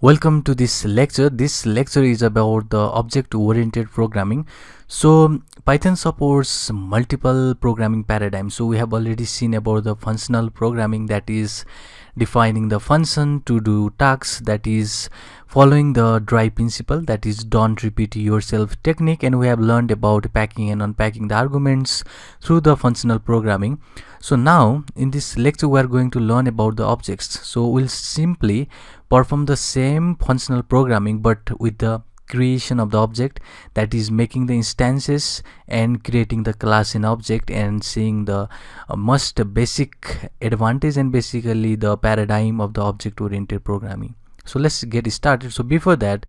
Welcome to this lecture. This lecture is about the object-oriented programming. So Python supports multiple programming paradigms. So we have already seen about the functional programming, that is defining the function to do tasks, that is following the dry principle, that is don't repeat yourself technique, and we have learned about packing and unpacking the arguments through the functional programming. So now in this lecture we are going to learn about the objects. So we'll simply perform the same functional programming but with the creation of the object, that is making the instances and creating the class in object and seeing the most basic advantage and basically the paradigm of the object oriented programming. So let's get started. So before that,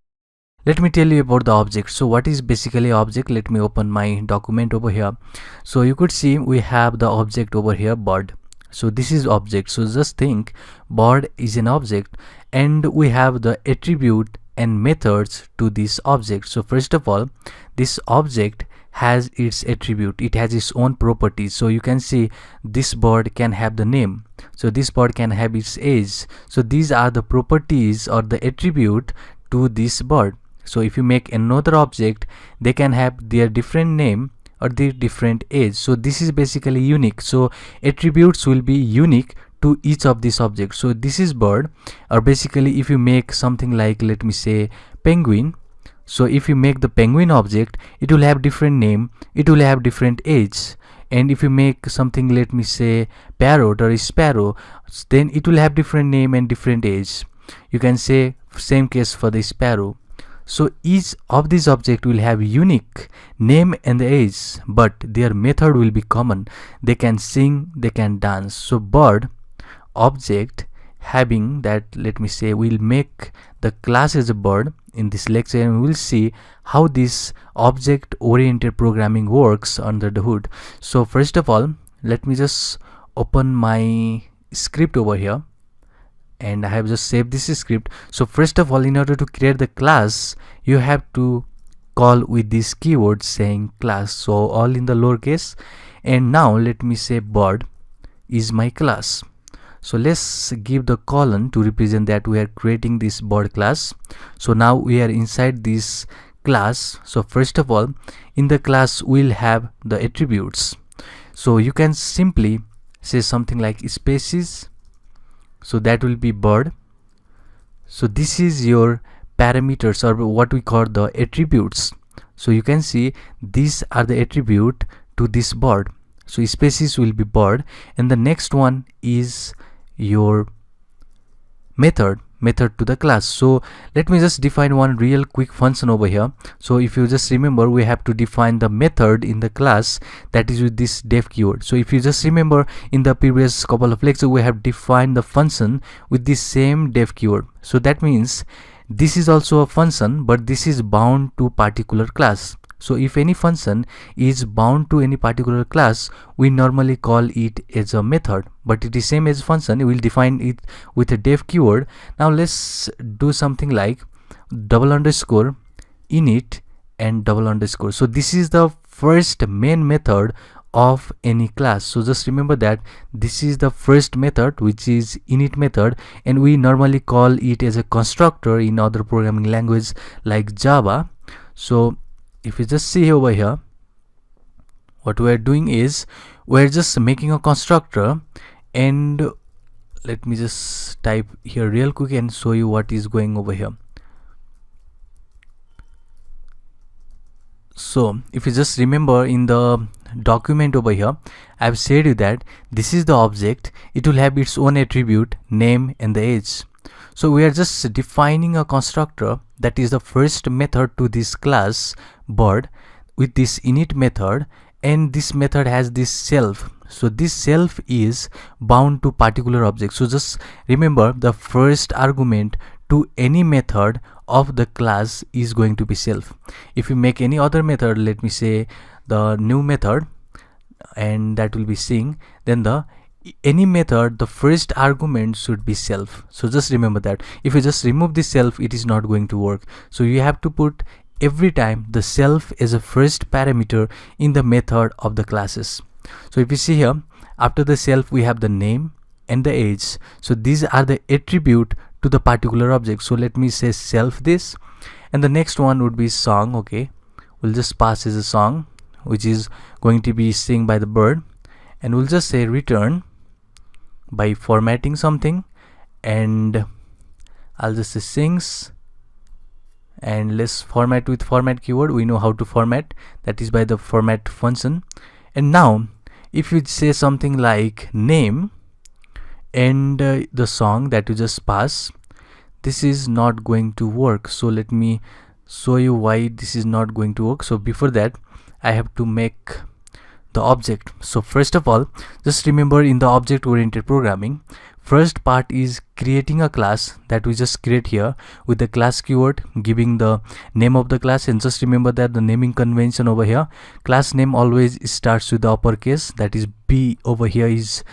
let me tell you about the object. So what is basically object? Let me open my document over here. So you could see we have the object over here, bird. So this is object. So just think bird is an object and we have the attribute and methods to this object. So first of all, this object has its attribute, it has its own properties. So you can see this bird can have the name, so this bird can have its age. So these are the properties or the attribute to this bird. So if you make another object, they can have their different name or their different age. So this is basically unique. So attributes will be unique to each of these objects. So this is bird, or basically if you make something like, let me say, penguin. So if you make the penguin object, it will have different name, it will have different age. And if you make something, let me say, parrot or sparrow, then it will have different name and different age. You can say same case for the sparrow. So each of these objects will have unique name and age, but their method will be common. They can sing, they can dance. So bird object having that, let me say, we'll make the class as a bird in this lecture, and we'll see how this object oriented programming works under the hood. So first of all, let me just open my script over here, and I have just saved this script. So first of all, in order to create the class, you have to call with this keyword saying class, so all in the lowercase. And now let me say bird is my class. So let's give the colon to represent that we are creating this bird class. So now we are inside this class. So first of all, in the class we'll have the attributes. So you can simply say something like species, so that will be bird. So this is your parameters, or what we call the attributes. So you can see these are the attribute to this bird. So species will be bird, and the next one is your method to the class. So let me just define one real quick function over here. So if you just remember, we have to define the method in the class, that is with this def keyword. So if you just remember, in the previous couple of lectures we have defined the function with this same def keyword. So that means this is also a function, but this is bound to particular class. So if any function is bound to any particular class, we normally call it as a method, but it is same as function. We will define it with a def keyword. Now let's do something like double underscore init and double underscore. So this is the first main method of any class. So just remember that this is the first method, which is init method, and we normally call it as a constructor in other programming language like Java. So if you just see over here, what we are doing is we're just making a constructor, and let me just type here real quick and show you what is going over here. So if you just remember, in the document over here, I've said you that this is the object, it will have its own attribute, name and the age. So we are just defining a constructor, that is the first method to this class bird, with this init method, and this method has this self. So this self is bound to particular object. So just remember, the first argument to any method of the class is going to be self. If you make any other method, let me say the new method, and that will be sing, then the any method, the first argument should be self. So just remember that. If you just remove the self, it is not going to work. So you have to put every time the self as a first parameter in the method of the classes. So if you see here, after the self we have the name and the age. So these are the attribute to to the particular object. So let me say self this, and the next one would be song. Okay, we'll just pass as a song, which is going to be sing by the bird, and we'll just say return by formatting something, and I'll just say sings, and let's format with format keyword. We know how to format, that is by the format function. And now if you say something like name and the song that you just pass, this is not going to work. So let me show you why this is not going to work. So before that, I have to make the object. So first of all, just remember, in the object oriented programming, first part is creating a class that we just create here with the class keyword, giving the name of the class. And just remember that the naming convention over here, class name always starts with the uppercase, that is B over here is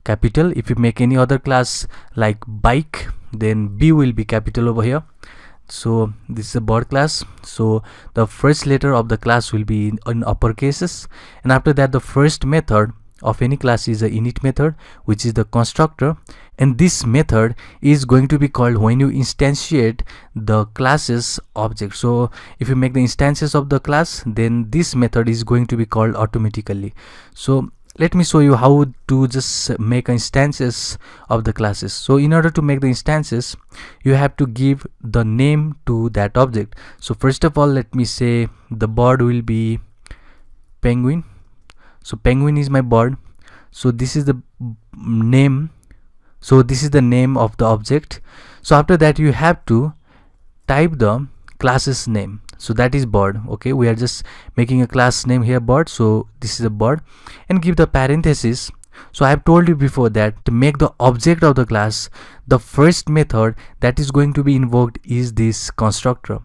capital. If you make any other class like bike, then B will be capital over here. So this is a bird class, so the first letter of the class will be in upper cases. And after that, the first method of any class is a init method, which is the constructor, and this method is going to be called when you instantiate the class's object. So if you make the instances of the class, then this method is going to be called automatically. So let me show you how to just make instances of the classes. So in order to make the instances, you have to give the name to that object. So first of all, let me say the bird will be penguin. So penguin is my bird. So this is the name. So this is the name of the object. So after that, you have to type the class's name. So that is bird. Okay, we are just making a class name here, bird. So this is a bird, and give the parenthesis. So I have told you before that to make the object of the class, the first method that is going to be invoked is this constructor.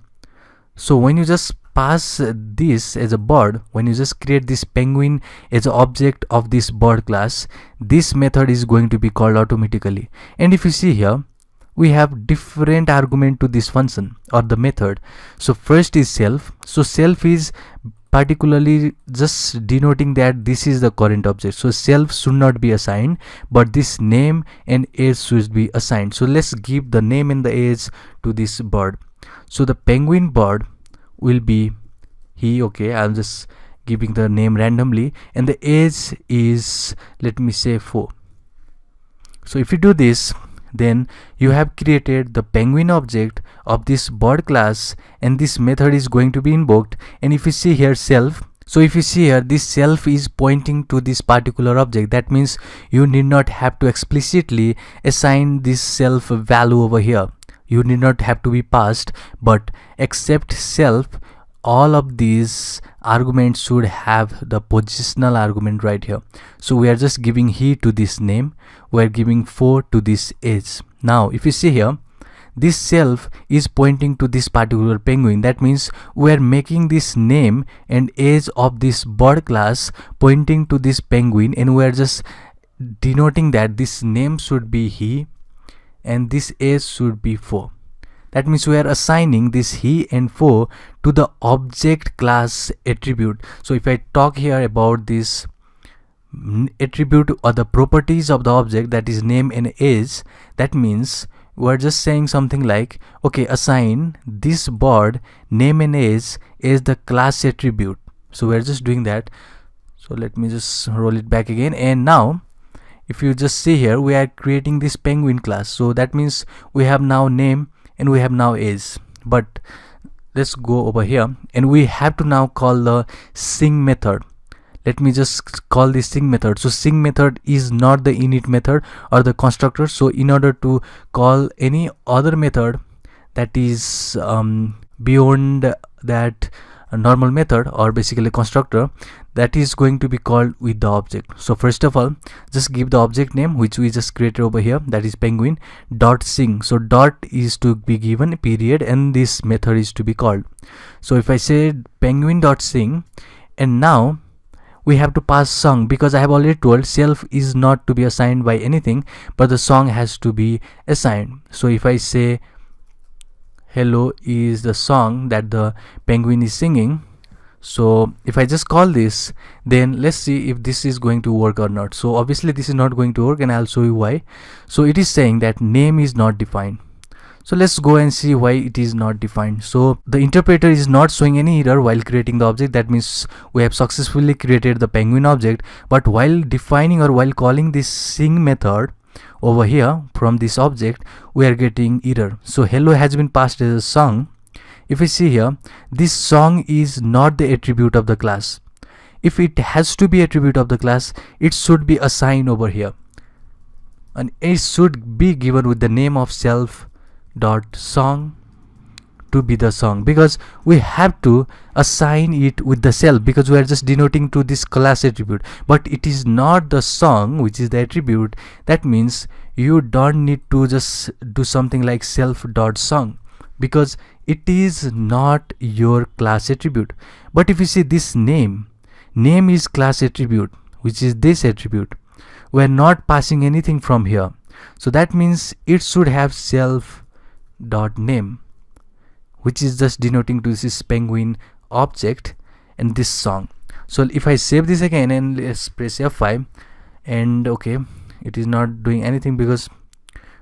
So when you just pass this as a bird, when you just create this penguin as an object of this bird class, this method is going to be called automatically. And if you see here, we have different argument to this function or the method. So first is self. So self is particularly just denoting that this is the current object. So self should not be assigned, but this name and age should be assigned. So let's give the name and the age to this bird. So the penguin bird will be he. Okay, I'm just giving the name randomly, and the age is, let me say, 4. So if you do this, then you have created the penguin object of this bird class, and this method is going to be invoked. And if you see here self, so if you see here, this self is pointing to this particular object. That means you need not have to explicitly assign this self value over here. You need not have to be passed, but except self, all of these arguments should have the positional argument right here. So we are just giving he to this name, we are giving 4 to this age. Now if you see here, this self is pointing to this particular penguin. That means we are making this name and age of this bird class pointing to this penguin, and we are just denoting that this name should be he and this age should be 4. That means we are assigning this he and 4 to the object class attribute. So if I talk here about this attribute or the properties of the object, that is name and age, that means we are just saying something like, okay, assign this bird name and age as the class attribute. So we are just doing that. So let me just roll it back again, and now if you just see here, we are creating this penguin class. So that means we have now name and we have now age. But let's go over here, and we have to now call the sing method. Let me just call this sing method. So sing method is not the init method or the constructor. So in order to call any other method that is beyond that normal method or basically constructor, that is going to be called with the object. So first of all, just give the object name which we just created over here, that is penguin dot sing. So dot is to be given period, and this method is to be called. So if I say penguin dot sing, and now we have to pass song, because I have already told self is not to be assigned by anything, but the song has to be assigned. So if I say hello is the song that the penguin is singing, so if I just call this, then let's see if this is going to work or not. So obviously this is not going to work, and I'll show you why. So it is saying that name is not defined. So let's go and see why it is not defined. So the interpreter is not showing any error while creating the object. That means we have successfully created the penguin object. But while defining or while calling this sing method over here from this object, we are getting error. So hello has been passed as a song. If we see here, this song is not the attribute of the class. If it has to be attribute of the class, it should be assigned over here, and it should be given with the name of self dot song to be the song, because we have to assign it with the self, because we are just denoting to this class attribute, but it is not the song which is the attribute. That means you don't need to just do something like self dot song, because it is not your class attribute. But if you see this name is class attribute, which is this attribute. We are not passing anything from here, so that means it should have self dot name, which is just denoting to this penguin object and this song. So if I save this again and let's press F5, and okay, it is not doing anything because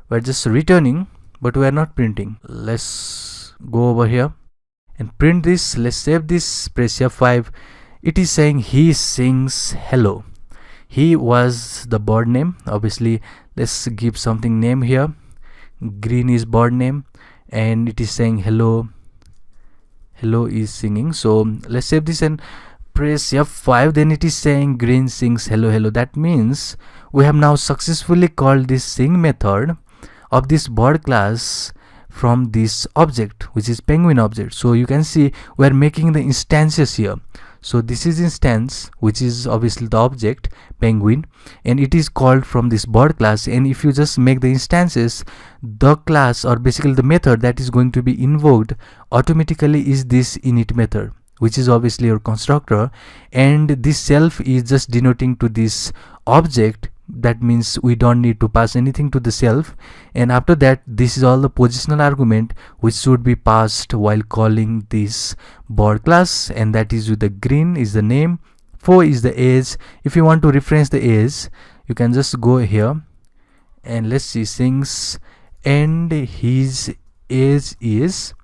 we're just returning but we are not printing. Let's go over here and print this. Let's save this, press F5. It is saying he sings hello. He was the bird name. Obviously let's give something name here. Green is bird name, and it is saying hello is singing. So let's save this and press F5. Then it is saying green sings hello. That means we have now successfully called this sing method of this bird class from this object, which is penguin object. So you can see we are making the instances here. So this is instance, which is obviously the object penguin, and it is called from this bird class. And if you just make the instances, the class or basically the method that is going to be invoked automatically is this init method, which is obviously your constructor, and this self is just denoting to this object. That means we don't need to pass anything to the self, and after that this is all the positional argument which should be passed while calling this bird class, and that is with the green is the name, 4 is the age. If you want to reference the age, you can just go here and let's see sings, and his age is,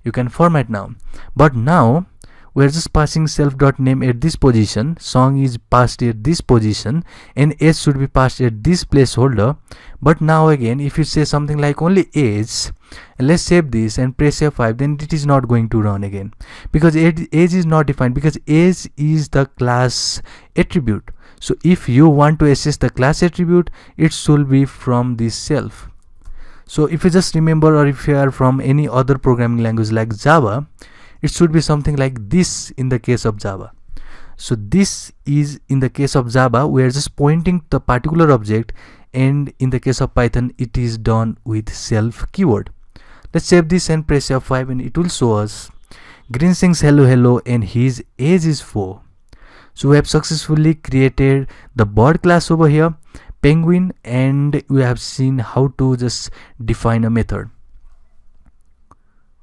you can format now. But now we are just passing self.name at this position, song is passed at this position, and age should be passed at this placeholder. But now again, if you say something like only age, and let's save this and press F5, then it is not going to run again, because age is not defined, because age is the class attribute. So if you want to access the class attribute, it should be from this self. So if you just remember, or if you are from any other programming language like Java, it should be something like this in the case of Java. So this is in the case of Java, we are just pointing to the particular object, and in the case of Python it is done with self keyword. Let's save this and press F5, and it will show us green sings hello and his age is 4. So we have successfully created the bird class over here, penguin, and we have seen how to just define a method.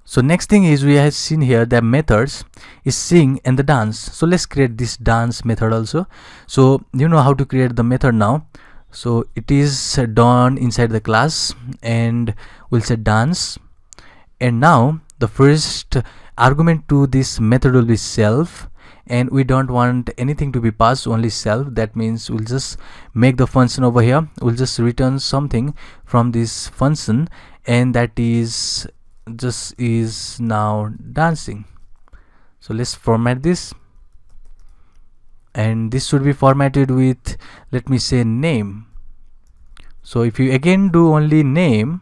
So next thing is we have seen here the methods is sing and the dance. So let's create this dance method also. So you know how to create the method now. So it is done inside the class, and we'll say dance, and now the first argument to this method will be self, and we don't want anything to be passed, only self. That means we'll just make the function over here, we'll just return something from this function, and that is just is now dancing. So let's format this, and this should be formatted with, let me say, name. So if you again do only name,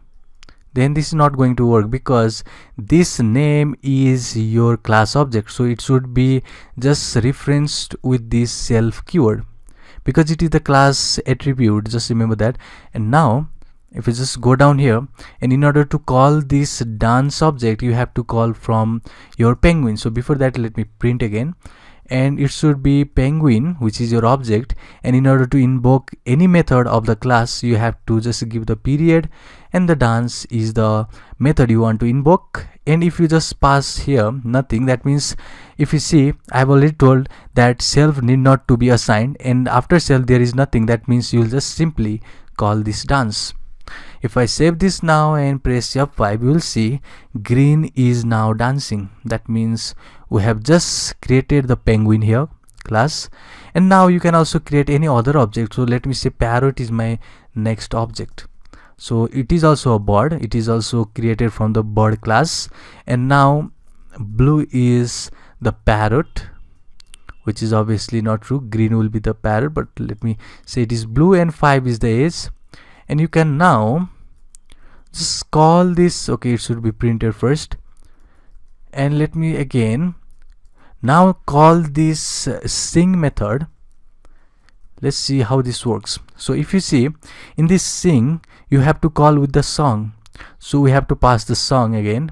then this is not going to work, because this name is your class object, so it should be just referenced with this self keyword, because it is the class attribute, just remember that. And now if you just go down here, and in order to call this dance object, you have to call from your penguin. So before that, let me print again, and it should be penguin, which is your object, and in order to invoke any method of the class, you have to just give the period, and the dance is the method you want to invoke. And if you just pass here nothing, that means if you see, I have already told that self need not to be assigned, and after self there is nothing. That means you will just simply call this dance. If I save this now and press F5, you will see green is now dancing. That means we have just created the penguin here class. And now you can also create any other object. So let me say parrot is my next object. So it is also a bird. It is also created from the bird class. And now blue is the parrot, which is obviously not true. Green will be the parrot, but let me say it is blue, and 5 is the age. And you can now just call this. Okay, it should be printed first. And let me again now call this sing method. Let's see how this works. So if you see in this sing, you have to call with the song. So we have to pass the song again.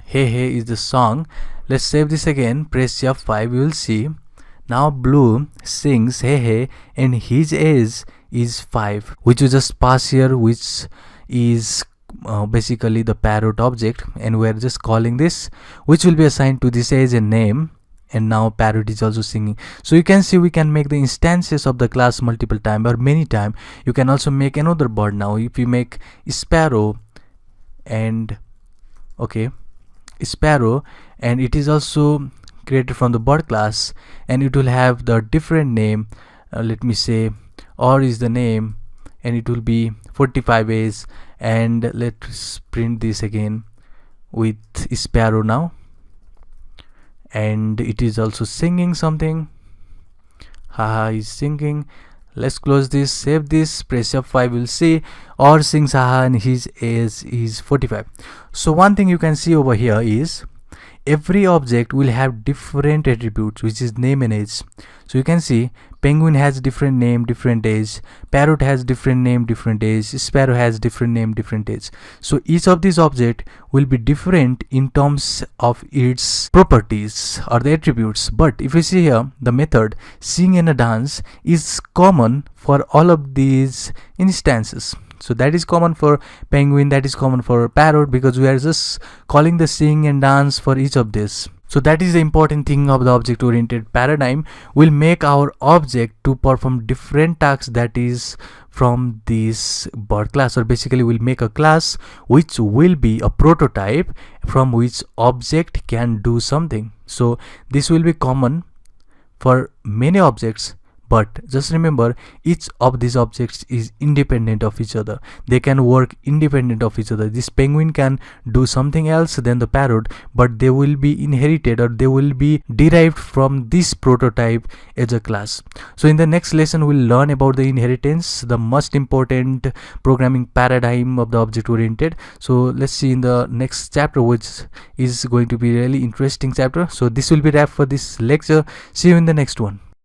Hey hey is the song. Let's save this again. Press F5. You will see now blue sings hey hey, and his age is 5, which we just pass here, which is basically the parrot object, and we are just calling this, which will be assigned to this age and name. And now parrot is also singing. So you can see we can make the instances of the class multiple time or many time. You can also make another bird. Now if you make sparrow, and okay, sparrow, and it is also created from the bird class, and it will have the different name. Let me say or is the name, and it will be 45 age. And let's print this again with sparrow now, and it is also singing something. Haha is singing. Let's close this, save this, press F5. We'll see or sings haha, and his age is 45. So one thing you can see over here is every object will have different attributes, which is name and age. So you can see penguin has different name, different age. Parrot has different name, different age. Sparrow has different name, different age. So each of these objects will be different in terms of its properties or the attributes. But if you see here, the method sing and a dance is common for all of these instances. So that is common for penguin, that is common for parrot, because we are just calling the sing and dance for each of this. So that is the important thing of the object oriented paradigm. Will make our object to perform different tasks that is from this bird class, or basically we'll make a class which will be a prototype from which object can do something. So this will be common for many objects, but just remember each of these objects is independent of each other. They can work independent of each other. This penguin can do something else than the parrot, but they will be inherited or they will be derived from this prototype as a class. So in the next lesson we'll learn about the inheritance, the most important programming paradigm of the object oriented. So let's see in the next chapter, which is going to be really interesting chapter. So this will be wrap for this lecture. See you in the next one.